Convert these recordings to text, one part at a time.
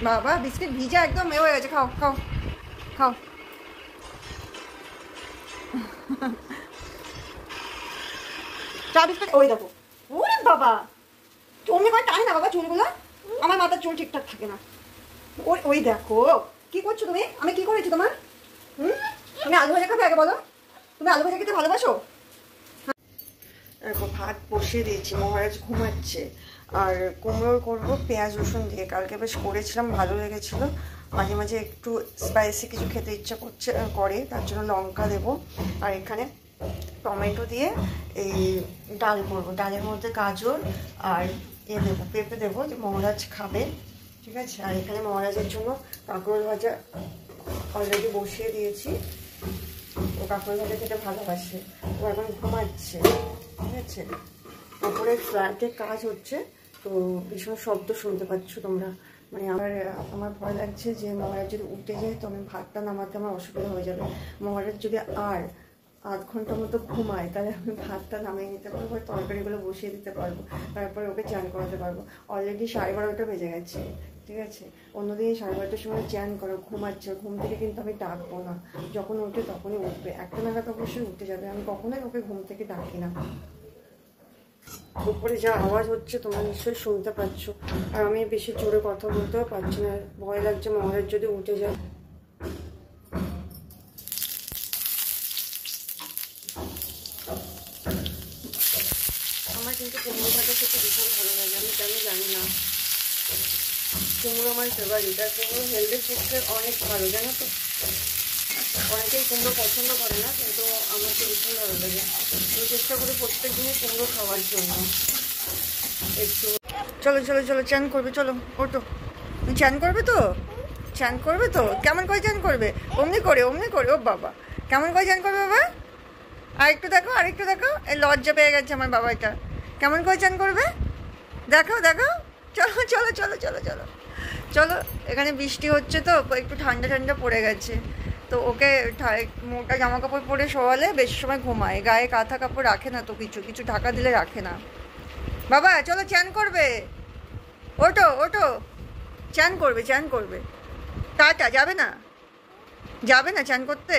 বাবা বিস্কিট ভিজা একদম এ হয়ে গেছে, খাও খাও খাও। চা বিস্কুট, ওই দেখো, ওরে বাবা অমনি করে টানে না বাবা চুলগুলো, আমার মাথার চুল ঠিকঠাক থাকে না। ওই ওই দেখো কি করছো তুমি, আমি কি করেছি তোমার? তুমি আলু ভাজা খাবে আগে বলো, তুমি আলু ভাজা খেতে ভালোবাসো? দেখো ভাত বসিয়ে দিয়েছি, মহারাজ ঘুমাচ্ছে। আর কুমড়ো করবো পেঁয়াজ রসুন দিয়ে, কালকে বেশ করেছিলাম, ভালো লেগেছিলো। মাঝে মাঝে একটু স্পাইসি কিছু খেতে ইচ্ছা করে, তার জন্য লঙ্কা দেবো। আর এখানে টমেটো দিয়ে এই ডাল করবো, ডালের মধ্যে গাজর আর দেবো, পেঁপে দেবো, যে মহারাজ খাবে, ঠিক আছে। আর এখানে মহারাজের জন্য কাঁকরোল ভাজা অলরেডি বসিয়ে দিয়েছি, ও কাঁকরোল ভাজা খেতে ভালোবাসে, ও এখন ঘুমাচ্ছে, ঠিক আছে। ওপরে ফ্ল্যাটে কাজ হচ্ছে, তো ভীষণ শব্দ শুনতে পাচ্ছ তোমরা। মানে আমার ভয় লাগছে যে মহারাজ যদি উঠে যায় তো আমি ভাতটা নামাতে আমার অসুবিধা হয়ে যাবে। মহারাজ যদি আর আধ ঘন্টার মতো ঘুমায় তাহলে আমি ভাতটা নামিয়ে নিতে পারবো, তরকারিগুলো বসিয়ে দিতে পারবো, তারপরে ওকে চান করাতে পারবো। অলরেডি 12:30 বেজে গেছে, ঠিক আছে। অন্যদিন 12:30টার সময় চ্যান করো, ঘুমাচ্ছে, ঘুম থেকে কিন্তু আমি ডাকবো না, যখন উঠবে তখনই উঠবে, 1টা নাগাদ অবশ্যই উঠে যাবে, আমি কখনোই ওকে ঘুম থেকে ডাকি না। উপরে যা আওয়াজ হচ্ছে তোমরা নিশ্চয়ই শুনতে পাচ্ছ, আর আমি বেশি জোরে কথা বলতেও পারছি না, ভয় লাগছে মহারাজ যদি উঠে যায়। আমার কিন্তু কুমড়ো ভাজা খেতে ভীষণ ভালো লাগে, আমি কেন জানি না, কুমড়ো আমার ফেভারিট। আর কুমড়ো হেলথের পক্ষে অনেক ভালো, জানো তো। অনেকেই কুমড়ো পছন্দ করে না, কিন্তু আমার তো ভীষণ ভালো লাগে। আমি চেষ্টা করি প্রত্যেক দিনই কুমড়ো খাওয়ার জন্য। একটু চলো চলো চলো, চ্যান করবে, চলো ওঠো, চ্যান করবে তো, চ্যান করবে তো, কেমন করে চ্যান করবে? অমনি করে, অমনি করে, ও বাবা কেমন করে চ্যান করবে বাবা? আরেকটু দেখো, আরেকটু দেখো, এই লজ্জা পেয়ে গেছে আমার বাবাটা, কেমন করে চ্যান করবে দেখো দেখো। চলো চলো চলো চলো চলো চলো। এখানে বৃষ্টি হচ্ছে তো একটু ঠান্ডা ঠান্ডা পড়ে গেছে, তো ওকে মোটা জামা কাপড় পরে শোয়ালে বেশি সময় ঘুমায়, গায়ে কাঁথা কাপড় রাখে না, তো কিছু কিছু ঢাকা দিলে রাখে না। বাবা চলো চ্যান করবে, ওঠো ওঠো, চ্যান করবে, চ্যান করবে। টাটা, যাবে না, যাবে না চ্যান করতে,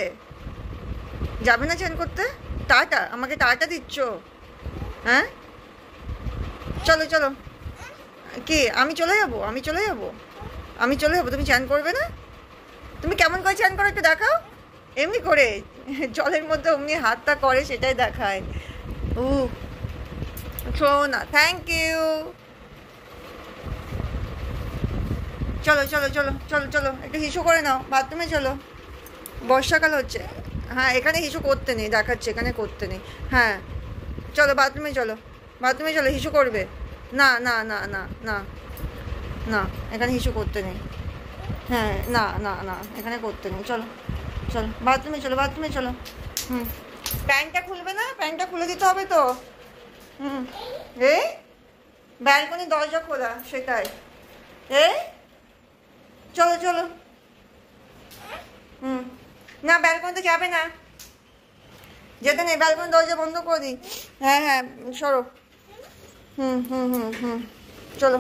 যাবে না চ্যান করতে? টাটা, আমাকে টাটা দিচ্ছ? হ্যাঁ চলো চলো। কি আমি চলে যাবো, আমি চলে যাবো, আমি চলে যাবো, তুমি চ্যান করবে না? তুমি কেমন করে চ্যান করো একটু দেখাও, এমনি করে জলের মধ্যে অমনি হাতটা করে সেটাই দেখায়। উ শো না, থ্যাংক ইউ। চলো চলো চলো চলো চলো, একটু হিসু করে নাও, বাথরুমে চলো, বর্ষাকাল হচ্ছে। হ্যাঁ এখানে হিসু করতে নেই, দেখাচ্ছে এখানে করতে নেই। হ্যাঁ চলো বাথরুমে চলো, বাথরুমে চলো, হিসু করবে না, না না না না না, এখানে হিসু করতে নেই। হ্যাঁ না না না, এখানে করতে নেই, চলো চলো বাথরুমে চলো, বাথরুমে চলো। হুম, প্যান্টটা খুলবে না, প্যান্টটা খুলে দিতে হবে তো। হুম, এই ব্যালকনি দরজা খোলা, সেটাই, এই চলো চলো। হুম, না ব্যালকনিতে যাবে না, যেতে নেই, ব্যালকনি দরজা বন্ধ করে দিই। হ্যাঁ হ্যাঁ সরো। হুম হুম হুম হুম, চলো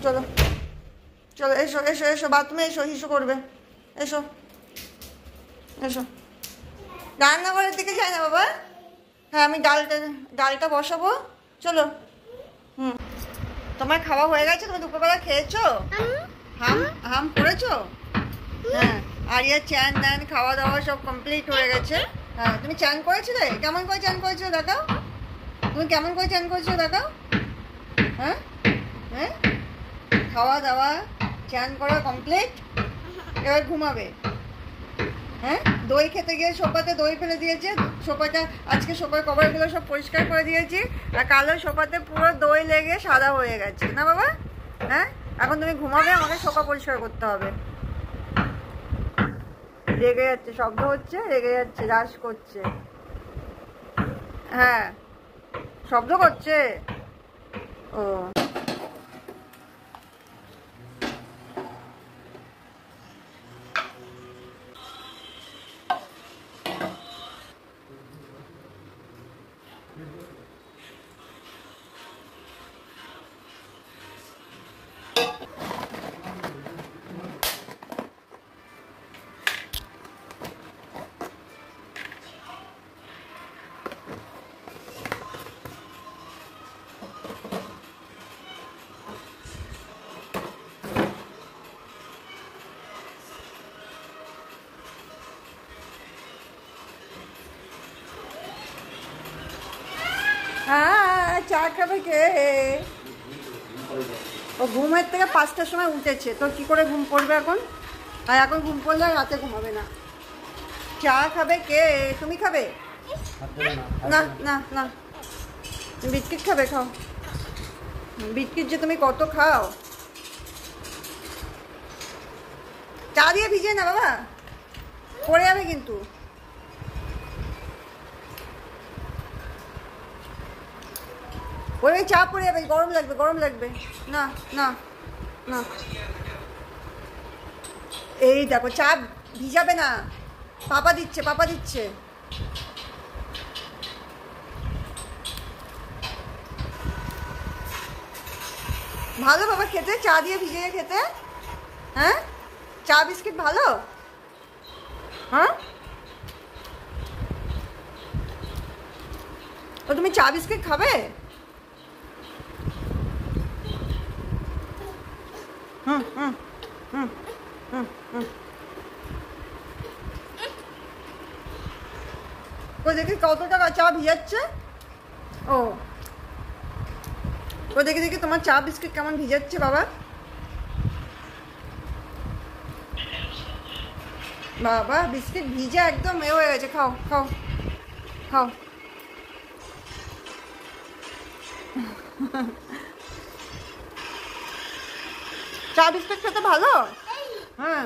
চলো চলো, এসো এসো এসো, বাথরুমে এসো, হিসু করবে, এসো এসো। রান্নাঘরের দিকে যাই না বাবা, হ্যাঁ আমি ডালটা বসাবো, চলো। হুম, তোমার খাওয়া হয়ে গেছে, তুমি দুপুরবেলা খেয়েছো, হাম হাম করেছো? হ্যাঁ, আর ইয়ে চ্যান ট্যান খাওয়া দাওয়া সব কমপ্লিট হয়ে গেছে। হ্যাঁ তুমি চ্যান করেছিলে, কেমন করে চ্যান করেছো দেখাও, তুমি কেমন করে চ্যান করেছো দেখাও। হ্যাঁ হ্যাঁ, খাওয়া দাওয়া চ্যান করা কমপ্লিট, এবার ঘুমাবে। হ্যাঁ, দই খেতে গিয়ে সোফাতে দই ফেলে দিয়েছে, সোফাটা আজকে সোফার কভারগুলো সব পরিষ্কার করে দিয়েছি, আর কালো সোফাতে পুরো দই লেগে সাদা হয়ে গেছে না বাবা। হ্যাঁ, এখন তুমি ঘুমাবে, আমাকে সোফা পরিষ্কার করতে হবে। রেগে যাচ্ছে, শব্দ হচ্ছে, রেগে যাচ্ছে, রাশ করছে। হ্যাঁ শব্দ করছে, ও চা খাবে কে? ও ঘুমের থেকে 5টার সময় উঠেছে, তো কি করে ঘুম পড়বে এখন? আর এখন ঘুম পড়লে রাতে ঘুমাবে না। চা খাবে কে? তুমি খাবে? না না না, বিস্কিট খাবে, খাও। বিস্কিট যে তুমি কত খাও। চা দিয়ে ভিজিয়ে না বাবা, পড়ে যাবে কিন্তু। ওই চা পড়ে যাবে, গরম লাগবে, গরম লাগবে। না না না, এই দেখো চা ভিজাবে না, পাপা দিচ্ছে, পাপা দিচ্ছে। ভালো বাবা খেতে, চা দিয়ে ভিজিয়ে খেতে। হ্যাঁ, চা বিস্কিট ভালো। হ্যাঁ, তো তুমি চা বিস্কিট খাবে? হুম হুম হুম হুম হুম। ও দেখি কত টাকা চা ভিজাচ্ছে। ও ও দেখি দেখি তোমার চা বিস্কিট কেমন ভিজাচ্ছে বাবা। বাবা বিস্কিট ভিজে একদম এ হয়ে গেছে। খাও খাও খাও। চা বিস্কিট খেতে ভালো। হ্যাঁ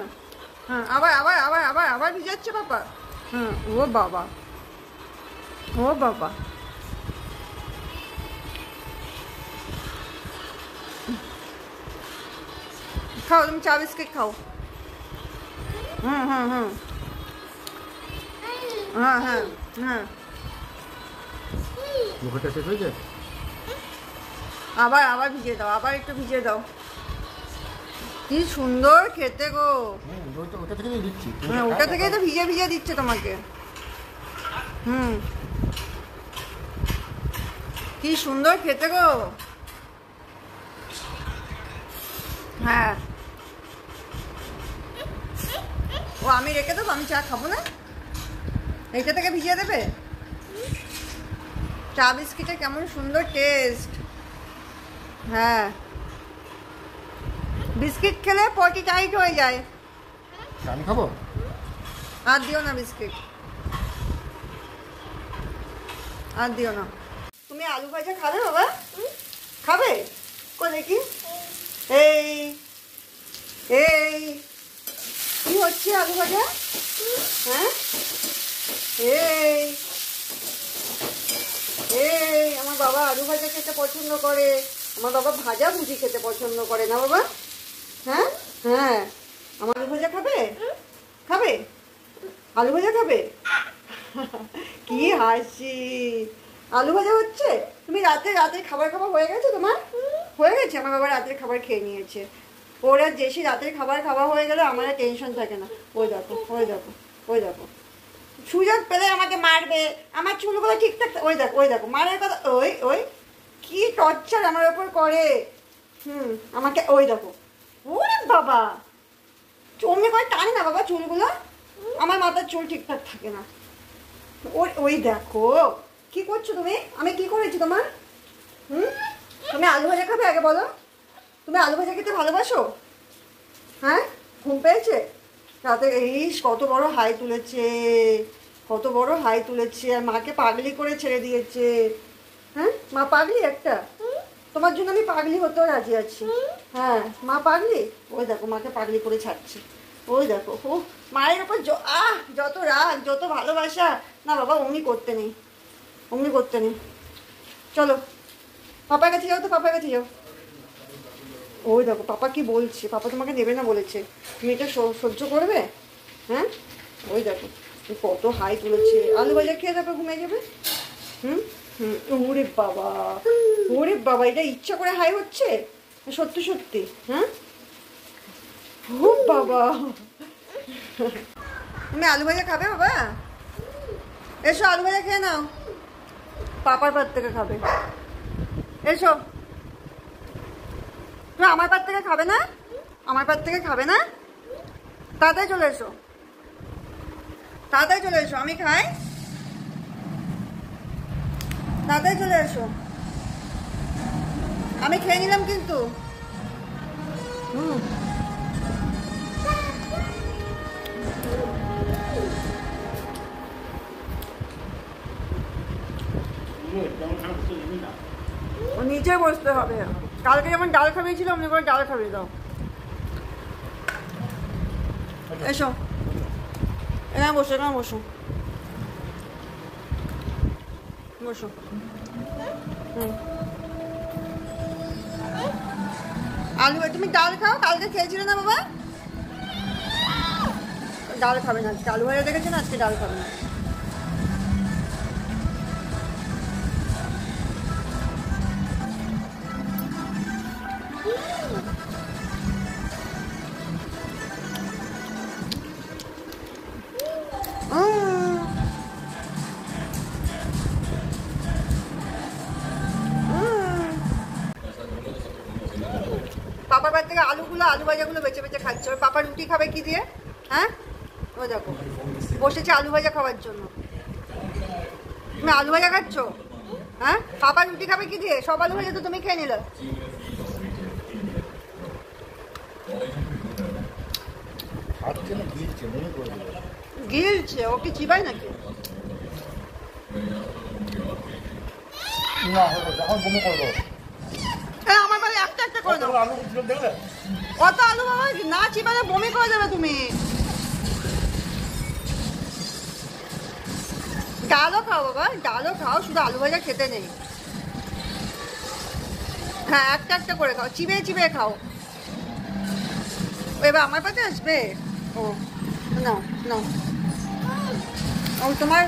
হ্যাঁ, আবার আবার আবার আবার আবার ভিজাচ্ছে বাবা। হ্যাঁ, ও বাবা, ও বাবা। খাও তুমি চা বিস্কিট খাও। হুম হুম হুম, হ্যাঁ হ্যাঁ হ্যাঁ। মুখটা শেষ হয়েছে, আবার আবার ভিজিয়ে দাও, আবার একটু ভিজিয়ে দাও। কি সুন্দর খেতে গো। ওটা থেকেই দিচ্ছি। হ্যাঁ, ওটা থেকেই তো ভিজে ভিজে দিচ্ছে তোমাকে। হুম, কি সুন্দর খেতে গো। হ্যাঁ, ও আমি রেখে দেবো, আমি চা খাবো না, এইটা থেকে ভিজিয়ে দেবে। চা বিস্কিটের কেমন সুন্দর টেস্ট। হ্যাঁ, বিস্কিট খেলে পটি টাইট হয়ে যায়। আমি খাবো। আর দিও না বিস্কিট, আর দিও না। তুমি আলু ভাজা খাবে বাবা? খাবে? কো দেখি। এই এই কি হচ্ছে আলু ভাজা? হ্যাঁ, এই এই আমার বাবা আলু ভাজা খেতে পছন্দ করে। আমার বাবা ভাজা ভুজি খেতে পছন্দ করে না বাবা। হ্যাঁ হ্যাঁ, আমার আলু ভাজা খাবে? খাবে? আলু ভাজা খাবে? কি হাসি। আলু ভাজা হচ্ছে। তুমি রাতে রাতের খাবার খাবার হয়ে গেছে তোমার? হয়ে গেছে। আমার বাবা রাতের খাবার খেয়ে নিয়েছে। ওরা যেসে রাতের খাবার খাওয়া হয়ে গেলে আমার আর টেনশন থাকে না। ওই দেখো, ওই দেখো, ওই দেখো, সুযোগ পেলে আমাকে মারবে, আমার চুলগুলো ঠিকঠাক। ওই দেখো, ওই দেখো, মারার কথা। ওই ওই কি টর্চার আমার ওপর করে। হুম, আমাকে ওই দেখো। ওরে বাবা, অমনি করে টানি না বাবা চুলগুলো। আমার মাথার চুল ঠিকঠাক থাকে না। ওই ওই দেখো কি করছো তুমি। আমি কি করেছি তোমার? হুম, তুমি আলু ভাজা খাবে আগে বলো। তুমি আলু ভাজা খেতে ভালোবাসো? হ্যাঁ, ঘুম পেয়েছে রাতে। ইস কত বড় হাই তুলেছে, কত বড় হাই তুলেছে। আর মাকে পাগলি করে ছেড়ে দিয়েছে। হ্যাঁ, মা পাগলি একটা। তোমার জন্য আমি পাগলি হতেও রাজি আছি। হ্যাঁ, মা পাগলি। ওই দেখো মাকে পাগলি করে ছাড়ছে। ওই দেখো, ও মায়ের ওপর যত রাগ, যত ভালোবাসা। না বাবা, অমনি করতে নেই, অমনি করতে নেই। চলো পাপার কাছে যাও, তো পাপার কাছে যাও। ওই দেখো পাপা কি বলছে। পাপা তোমাকে নেবে না বলেছে, তুমি এটা সহ্য করবে? হ্যাঁ, ওই দেখো কত হাই তুলেছে। আলু ভাজা খেয়ে তারপর ঘুমিয়ে যাবে। হুম হুম, ওরে বাবা, ওরে বাবা, এটা ইচ্ছা করে হাই হচ্ছে সত্যি সত্যি? হ্যাঁ, ও বাবা। তুমি আলু ভাজা খাবে বাবা? এসো আলু ভাজা খেয়ে নাও, পাপার পাত থেকে খাবে। এসো। তুমি আমার পাত থেকে খাবে না? আমার পাত থেকে খাবে না? তাড়াতাড়ি চলে এসো, তাড়াতাড়ি চলে এসো, আমি খাই। তাড়াতাড়ি চলে এসো। আমি খেয়ে নিলাম কিন্তু। নিচে বসতে হবে। কালকে যেমন ডাল খাইয়েছিল অমনি করে ডাল খাইয়ে দাও। এসো, এখানে বসো, এখানে বসো, বসো। আলু, তুমি ডাল খাও, কালকে খেয়েছিলে না বাবা? ডাল খাবে না আজকে, আলু ভাজা দেখেছো না, আজকে ডাল খাবে না। পাপার বাড়ি থেকে আলু ভাজাগুলো বেছে বেছে খাচ্ছে। ওর পাপা রুটি খাবে কি দিয়ে? হ্যাঁ, ও দেখো বসেছে আলু ভাজা খাওয়ার জন্য। তুমি আলু ভাজা খাচ্ছ? হ্যাঁ, পাপা রুটি খাবে কি দিয়ে? সব আলু ভাজা তো তুমি খেয়ে নিলে। গিলছে? ও কি চিবাই নাকি? আমার বাড়ি একটা একটা করে দাও। অত আলু বাবা না চিবালে বমি করে দেবে তুমি। ডালও খাও বাবা, ডালও খাও, শুধু আলু ভাজা খেতে নেই। হ্যাঁ, একটা একটা করে খাও, চিবে চিবে খাও। এবার আমার পাতে আসবে? ও না না, ও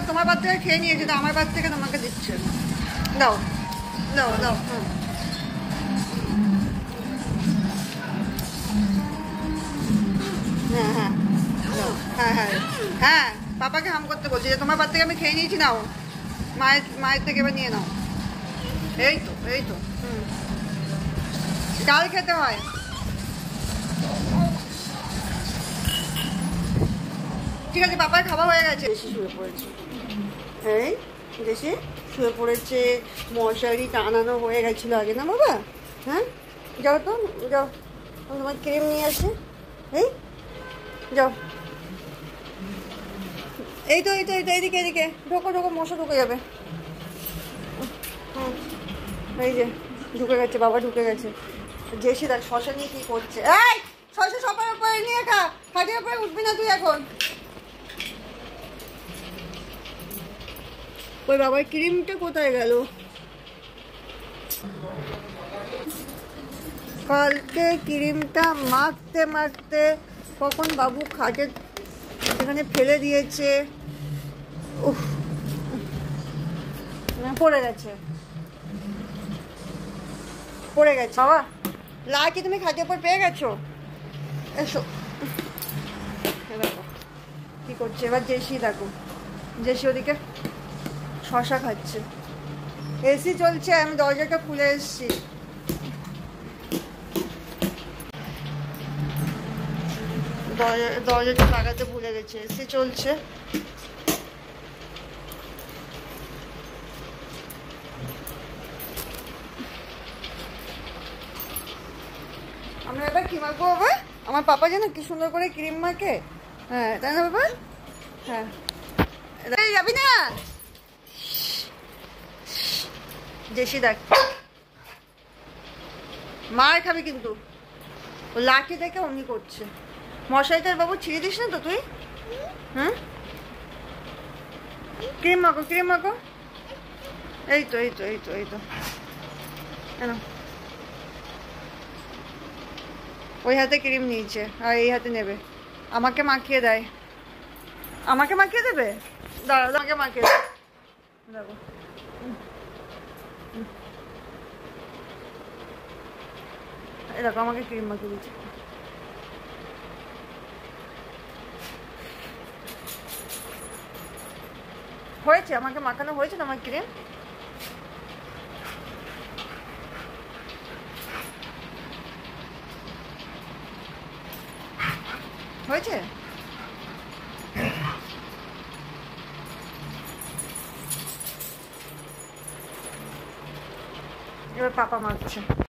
তোমার বাদ থেকে খেয়ে নিয়েছে, তো আমার বাদ থেকে তোমাকে দিচ্ছে। দাও দাও দাও। হ্যাঁ হ্যাঁ হ্যাঁ হ্যাঁ হ্যাঁ, পাপাকে হাম করতে বলছি যে তোমার বাদ থেকে আমি খেয়ে নিয়েছি, নাও মায়ের থেকে এবার নিয়ে নাও। এই তো এই তো, ডাল খেতে হয়। ঠিক আছে, পাপার খাওয়া হয়ে গেছে। বেশি শুয়ে পড়েছে, এই বেশি শুয়ে পড়েছে। মশারি টানানো হয়ে গেছিলো আগে না বাবা? হ্যাঁ, যাও তো যাও, তোমার ক্রিম নিয়ে আসে। এই যাও, এই তো এই তো এই তো, এদিকে এদিকে ঢোকো ঢোকো, মশা ঢুকে যাবে। এই যে ঢুকে গেছে, বাবা ঢুকে গেছে। জেসি দেখ শশা নিয়ে কি করছে। এই শশা সবার উপরে নিয়ে খা, খাটের উপরে উঠবি না তুই এখন। ওই বাবার ক্রিমটা কোথায় গেল? কালকে ক্রিমটা মাখতে মাখতে কখন বাবু খাটে এখানে ফেলে দিয়েছে। উফ, পড়ে গেছে পড়ে গেছে। বাবা লাকি তুমি খাটের উপর পেয়ে গেছো? এসো, দেখো কি করছে এবার জেসি। দেখো জেসি ওদিকে শশা খাচ্ছে। এসি চলছে, আমি দরজাটা খুলে এসছি। দরজাটা লাগাতে ভুলে গেছে। এসি চলছে। আমরা এবার কি মাখবো বাবা? আমার পাপা জানো কি সুন্দর করে ক্রিম মাখে। হ্যাঁ তাই না বাবা? হ্যাঁ, যাবি না? জেসি দেখ মার খাবি কিন্তু। ও লাঠি দেখে অমনি করছে। মশারিটার বাবু ছিঁড়ে দিস না তো তুই? হ্যাঁ, ক্রিম মাখো ক্রিম মাখো। এই তো এই তো এই তো এই তো, কেন ওই হাতে ক্রিম নিয়েছে আর এই হাতে নেবে। আমাকে মাখিয়ে দেয়, আমাকে মাখিয়ে দেবে। দাঁড়া, আমাকে মাখিয়ে দেবে। দেখো এই দেখো আমাকে ক্রিম মাখিয়ে দিচ্ছে। হয়েছে, আমাকে মাখানো হয়েছে না আমার ক্রিম? হয়েছে? এবার পাপা মাখছে।